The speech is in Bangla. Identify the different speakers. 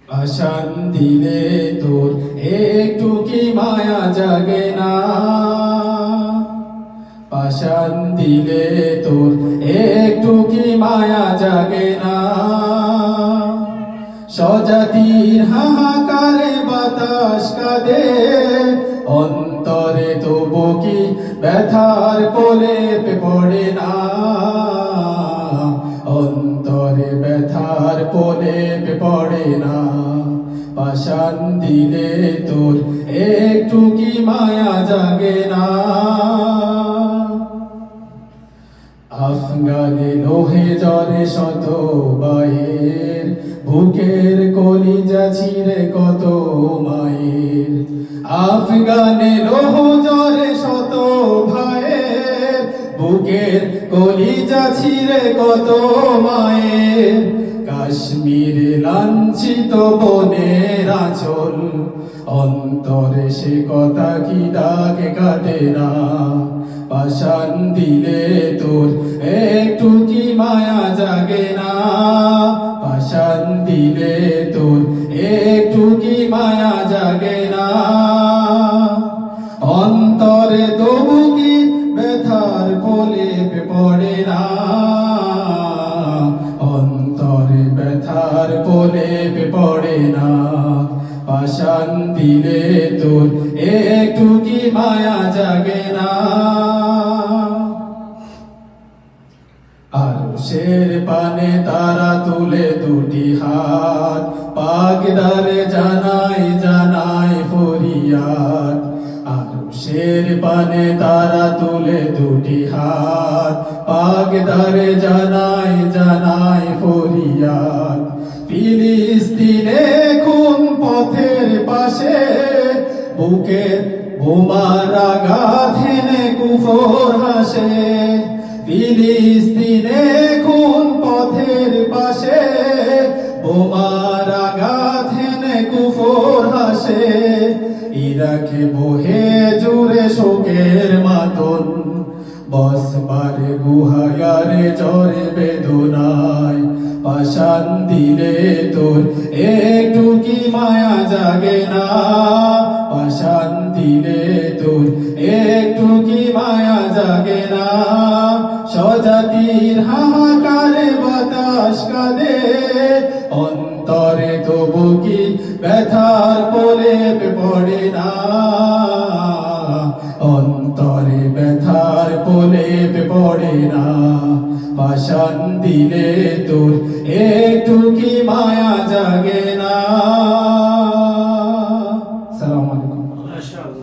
Speaker 1: আশান দিলে তোর একটু কি মায়া জাগে না, পাশান দিলে তোর একটু কি মায়া জাগে না। স্বজাতির হাহাকারে বাতাস কাঁদে, অন্তরে তবু কি ব্যথার প্রলেপ পড়ে না, অন্তরে ব্যথার প্রলেপ পড়ে না। পাশান দিলে তোর একটু কি মায়া জাগে না। আফগানে লোহে জ্বরে শত বায়ের, বুকের কলিজা ছিঁড়ে কত মায়ের। আফগানে লোহ জ্বরে শত ভাইয়ের, বুকের কলিজা ছিঁড়ে কত মায়ের। কাশ্মীরে লাঞ্ছিত বনের আঁচল, অন্তরে সে কথা কি দাগ কাটে না। পাশান দিলে তোর একটু কি মায়া জাগে না, পাশান দিলে তোর একটু কি মায়া জাগে না। অন্তরে তবু কি ব্যথার প্রলেপ পড়ে না, অন্তরে ব্যথার প্রলেপ পড়ে না। পাশান দিলে তোর একটু কি মায়া জাগে না। আরশের পানে তারা তুলে দুটি হাত, পাকদারে জানাই জানাই ফরিয়াদ। আরশের পানে তারা তুলে দুটি হাত, পাকদারে জানাই জানাই ফরিয়াদ। ফিলিস্তিনে খুন পথের পাশে, বুকের বোমার আঘাত হেনে কুফর হাসে। ফিলিস্তিনে খুন পথের পাশে, বোমার আঘাত হেনে কুফর হাসে। ইরাকে বহে জুড়ে শোকের মাতন, বসবারে গুহাগারে জ্বরে বেদনায়। পাশান দিলে তোর একটু কি মায়া জাগে না, পাশান দিলে তোর একটু কি মায়া জাগে না। স্বজাতির হাহাকারে বাতাস কাঁদে, অন্তরে তবু কি ব্যথার প্রলেপ পড়ে না, অন্তরে ব্যথার প্রলেপ পড়ে না। পাশান দিলে তোর একটু কি মায়া জাগে না। আসসালামু আলাইকুম।